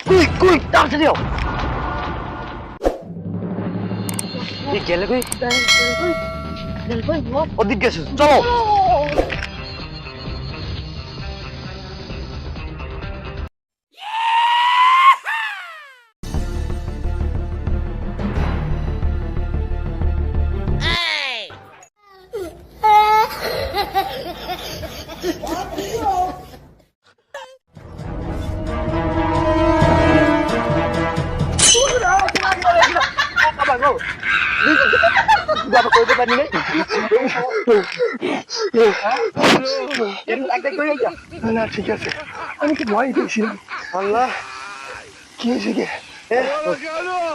Quick তাড়াতাড়ি আও এই গেলে কই ওদিক গেছে চলো না ঠিক আছে আমি কি ভয় পেয়েছিলাম আল্লাহ কি হয়েছে কে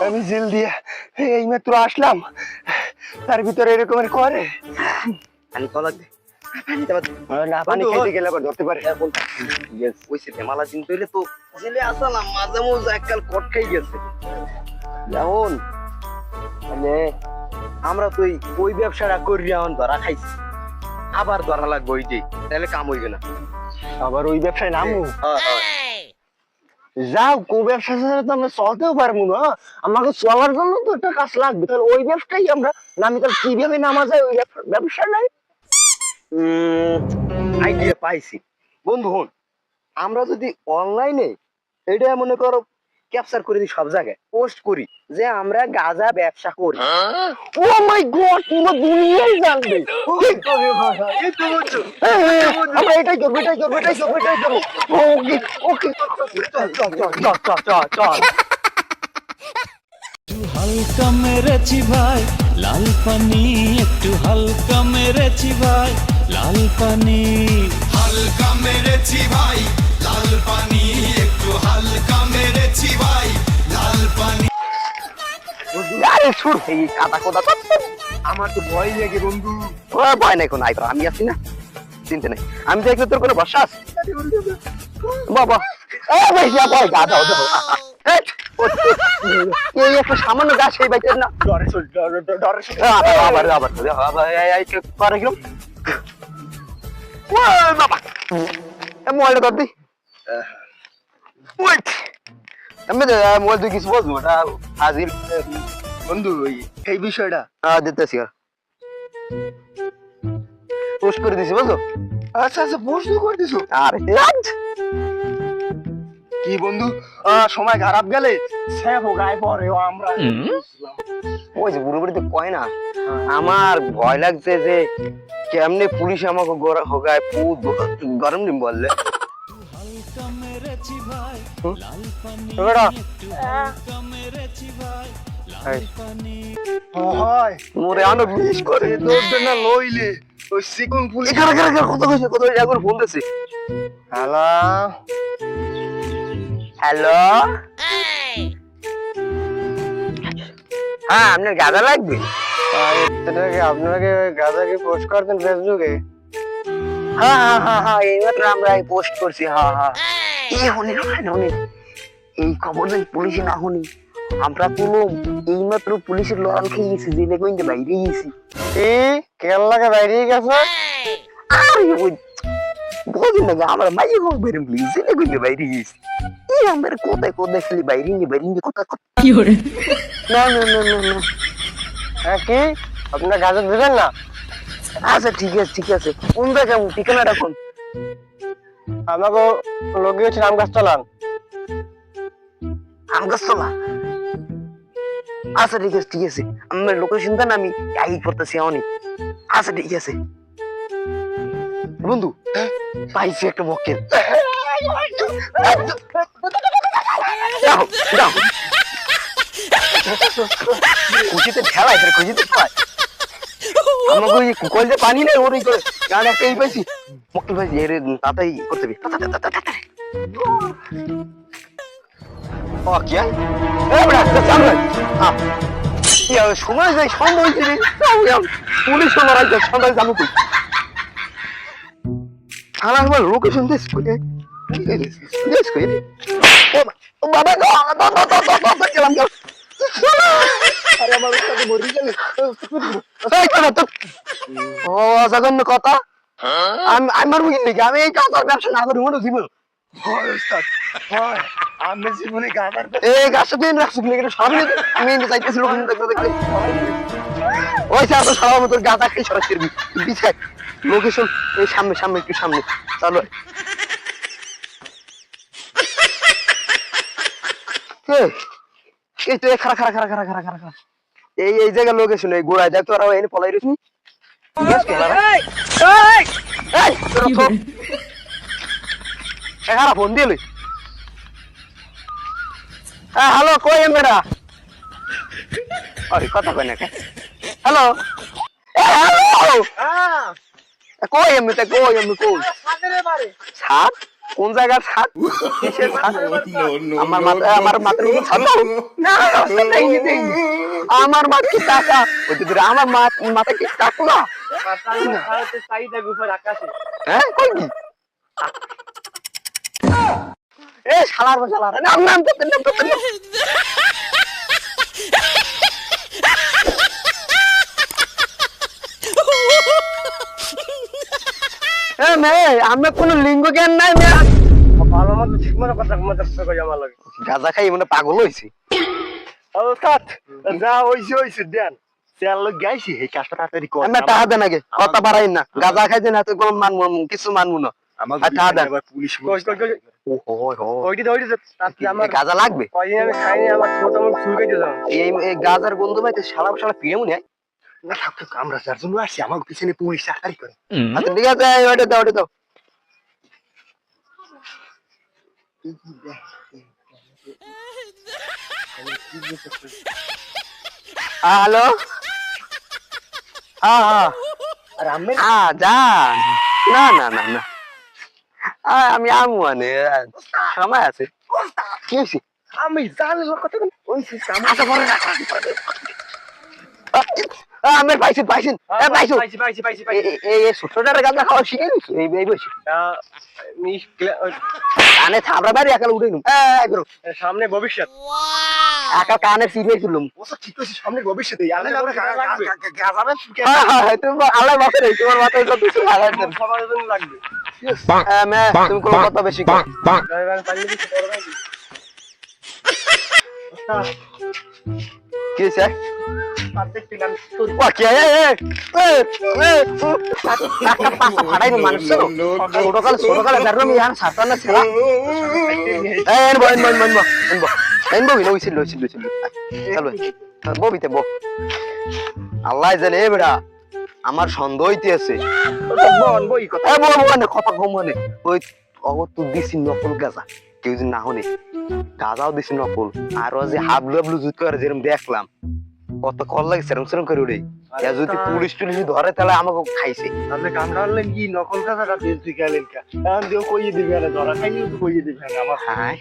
আমি জেল দিয়ে এই মাত্র আসলাম তার ভিতরে এরকমের করে পানি খাওয়া লাগবে না পানি খাইতে গেলে আবার ধরতে পারে মালা দিন তৈরি তো জেলে আসলাম মাঝে মাঝে এককাল কট খাই গেছে যেমন মানে আমরা তো ওই ব্যবসাটা করি এখন ধরা খাইছি আবার ধরা লাগবে ওই যে তাহলে কাম হইবে না আবার ওই ব্যবসায় নামু যাও কো ব্যবসা ছাড়া তো আমরা চলতেও পারবো না আমাকে চলার জন্য তো একটা কাজ লাগবে তাহলে ওই ব্যবসাটাই আমরা নামি তাহলে কিভাবে নামা যায় ওই ব্যবসা নাই আইডিয়া পাইছি বন্ধু হন আমরা যদি অনলাইনে এটা মনে করো ক্যাপচার করে দিই সব জায়গায় পোস্ট করি যে আমরা গাঁজা ব্যবসা করি ও মাই গড পুরো দুনিয়াই জানবে আমরা এটাই করবো ওকে ওকে চল হালকা মেরেছি ভাই লাল পানি একটু হালকা মেরেছি ভাই লাল পানি হালকা মেরেছি ভাই লাল পানি একটু হালকা মেরেছি ভাই লাল পানি আরে শুন এই কাদা কোদা আমার তো ভয় লাগে বন্ধু ভয় নাই কোনো আই আমি আছি না চিন্তা নাই আমি দেখলে তোর কোনো ভরসা আছে বাবা ভাই যা ভয় গাদা এই একটা সামান্য গাছ সেই বাইতের না আবার বাবা মোবাইলটা ধর দি মোবাইল তুই কিছু বলবো ওটা হাজির বন্ধু এই বিষয়টা দিতেছি পোস্ট করে দিছি বুঝলো আচ্ছা পোস্ট করে দিছো আরে কি বন্ধু সময় খারাপ গেলে সেফ গায়ে পড়ে আমরা ওই যে বুড়ো বুড়িতে কয় না আমার ভয় লাগছে যে কেমনে পুলিশ আমাকে হোগায় গরম দিন বললে হালকা মেরেছি ভাই লাল পানি একটু হালকা মেরেছি ভাই লাল পানি মোরে আনো বিশ করে দৌড় না লইলে ওই সিকন পুলিশ কত এখন ফোন দিছি হ্যালো হ্যালো হ্যাঁ আপনার গাঁজা লাগবে আপনাকে গাঁজা কি পোস্ট করতেন ফেসবুকে হ্যাঁ এইমাত্র আমরা পোস্ট করছি এই এই খবর যদি পুলিশে না শুনি আমরা কোনো এইমাত্র পুলিশের লড়াল খেয়ে গেছি জেলে কইতে বাইরে গেছি কেরলাকে বাইরে গেছে আরে ওই বুঝিন না আমরা মাইয়ে হোক বেরম প্লিজ জেলে কইতে বাইরে গেছি আমরা কোথায় খালি বাইরে নিয়ে কোথায় কি করে হ্যাঁ কি আপনার গাজা দিবেন না আচ্ছা ঠিক আছে কোন জায়গা ঠিকানাটা কোন আমাকে লোক হচ্ছে আমগাছতলা আচ্ছা ঠিক আছে আমার লোকেশনটা আমি আই করতেছি অনেক আচ্ছা ঠিক আছে বন্ধু পাইছি একটা মক্কেল খুশিতে ঠেলায় আমাকে কলজে পানি নেই ওর করে গান একটা এই পাইছি মক্কেল পাইছি এর তাতাই করতে হবে সময় যাই সম্ভব পুলিশ লড়াই সবাই জানো কই আমার লোকেশন দিস বাবা গেলাম আরে আমার উস্তাদে মরি গেল ও জঘন্য কথা আমি মারবো কি আমি এই কাজের ব্যবসা না করি মনে জীবন হয় ওস্তাদ হয় আমি জীবনে গাদার এই গাছটা দিন রাখছি কিন্তু সামনে আমি এনে যাইতেছি লোক দেখতে দেখতে ওই স্যার তো সবার মতো গাদা খেয়ে সরাস করবি বিছাই লোকেশন এই সামনে সামনে একটু সামনে চলো এই তো খারা খারা খারা খারা খারা খারা খারা এই জায়গায় লোকেশন এই গোড়ায় যাই তো আর এনে পলাই রইছি ফোন দিয়ে হ্যালো কই এমরা আরে কথা কই না হ্যালো হ্যালো কই এমতে কই এমতে কই ছাদ কোন জায়গার ছাদ কিসের ছাদ আমার মাথার উপর ছাদ না আমার মাথা কি টাকা ওই তো আমার মাথা কি টাকা না চাইদা গুফার আকাশে হ্যাঁ কই কি এ শালার শালার নাম নাম তো আমি কোন লিঙ্গ জ্ঞান নাই ভালো মতো ঠিক মতো কথা কই আমার লাগে গাঁজা খাই মানে পাগল হইছি ওস্তাদ যা হইছে দেন তেল লগ গাইছি এই কাজটা তাড়াতাড়ি কর আমি টাকা দেন আগে কথা বাড়াই না গাঁজা খাইছে না তো কোন মানবো কিছু মানবো না আমার টাকা দেন পুলিশ আমার গাঁজা লাগবে কয়দিন আমি খাইনি আমার ছোট মুখ চুল কেটে যাও এই গাঁজার গন্ধ পাইতে শালা শালা পিড়ে মনে হয় না থাক আমরা যার জন্য আসছি আমার পিছনে পুলিশ চাকরি করে আচ্ছা ঠিক আছে ওটা দাও হ্যালো হ্যাঁ আর আমি যা না না না না আমি আমু মানে সময় আছে কি হয়েছে আমি জানি কথা ওইছি আচ্ছা পরে না আমি পাইছেন পাইছি এই ছোটটার গাঁজা খাওয়া শিখে নিস এই বসে কানে থাবড়া বাড়ি একাল উঠে নুম সামনে ভবিষ্যৎ একাল কানে সিরিয়াস ছিলাম ওসব ঠিক আছে সামনে ভবিষ্যতে হ্যাঁ আল্লাহ বাসে রে তোমার মাথায় তো কিছু লাগাই দেন সবার জন্য লাগবে তুমি কোনো কথা বেশি কর কি হয়েছে ছোটকালে আল্লাহ জানে বেড়া আমার সন্দেহ হইতেছে কথা কম মানে ওই তুই দিছি নকল গাঁজা কেউ যদি না হনে গাঁজাও দিছি নকল আরো যে হাবলু হাবলু জুত করে যেরকম দেখলাম কত কল লাগে সেরম সেরম করে উঠে যদি পুলিশ টুলিশ ধরে তাহলে আমাকে খাইছে আপনি কামড়া হলেন কি নকল কাঁচাটা তেল তুই গেলেন কা এখন দিও কইয়ে দিবে না ধরা খাইনি তো কইয়ে দিবে না আমার হাই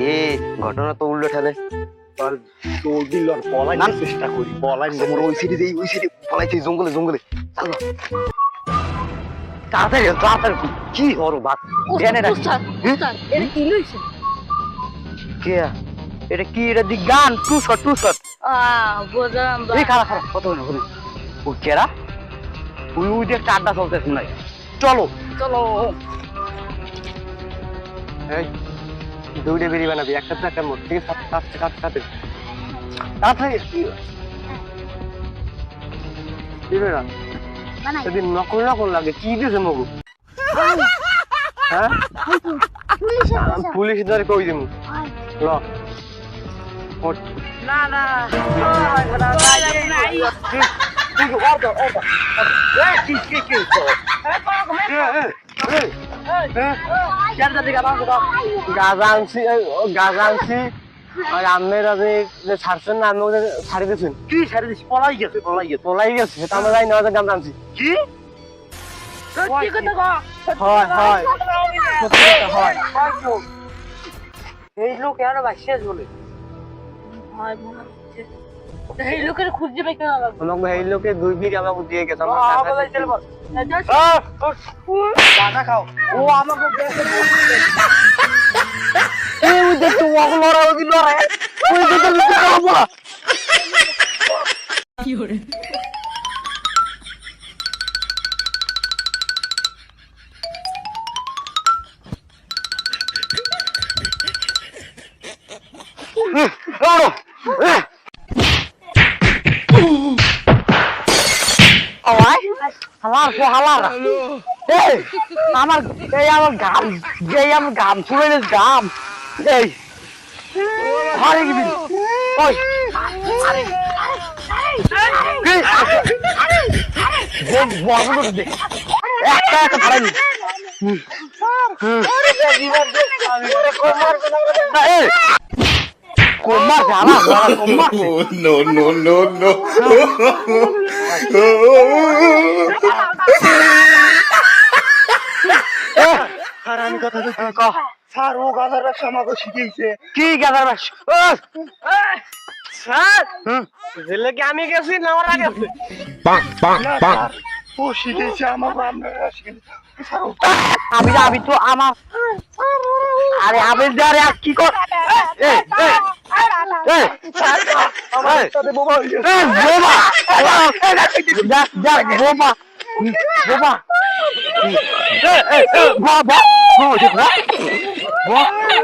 এ ঘটনা তো উল্টো ঠেলে আর তোর দিল আর পলাই চেষ্টা করি পলাই মোর ওই সিটি পলাইছে জঙ্গলে চলো তাড়াতাড়ি কি হরো বাত জেনে রাখ এটা কি লইছে কে এটা কি এটা দি গান টু শট বুঝলাম এই খারাপ কত না ও কেরা ওই যে একটা আড্ডা চলতেছে নাই চলো এই দুইটা বেরি বানাবি একটা তো একটা মোট ঠিক আছে কাটতে তাড়াতাড়ি কি বেরা বানাই সেদিন নকল লাগে কি দিয়েছে মগু হ্যাঁ পুলিশ ধরে কই দিমু ল ওঠ না গাঁজা আনছি আর আমের যে ছাড়ছেন না আমি ওদের ছাড়ি দিয়েছেন কি ছাড়ি দিচ্ছি পলাই গেছে সেটা আমরা যাই না ওদের গাঁজা আনছি কি সত্যি কথা হয় হয় এই লোক এর বাসিয়াস বলে হয় মনে হচ্ছে এই লোকের খুঁজে পাই কেন লাগবে আমাকে এই লোকে 2 বিঘা আমাকে দিয়ে গেছে আমার টাকা খাও ও আমাকে এই দেখো ওগুলো লড়াই ওই দেখো বাবা কি করে আমার ঘাম আমার ঘাম ছুড়ে ঘাম এই হারে গেবি ওই একটা একটা ধরেনি কোমা জ্বালা কোমা no, no, no, no. আর আমি কথা বলছি স্যার ও গাধার ব্যবসা আমাকে শিখিয়েছে। কি গাদার বাস স্যার জেলে কি আমি গেছি না ওরা গেছে? না স্যার ও শিখিয়েছে আমাকে, আপনারা শিখিয়েছে। আমি তো আমার আরে আমি যারে কি কর আমার সাথে বোমা হয়ে গেছে।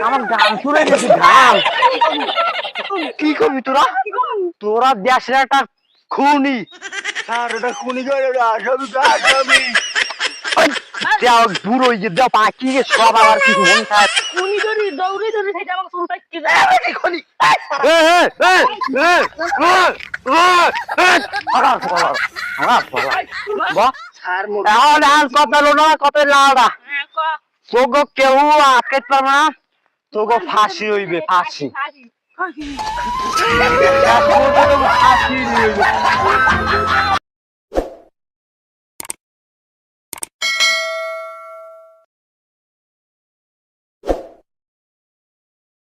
আমার গান শুনে গেছি ঘাম কি করবি তোরা তোরা দেশের একটা খুনি স্যার ওটা খুনি করে, ওটা আসামি আসামি। দেও দূর হয়ে যে দেও পাখি সব আবার কিছু মন খায় উনি ধরি দৌড়ে ধরে সেটা আমাকে শুনতে কি খুনি স্যার এখন আর কত লোনা কত লাউডা তোগো কেউ আটকে পারবে না তোগো ফাঁসি হইবে ফাঁসি ফাঁসি হইবে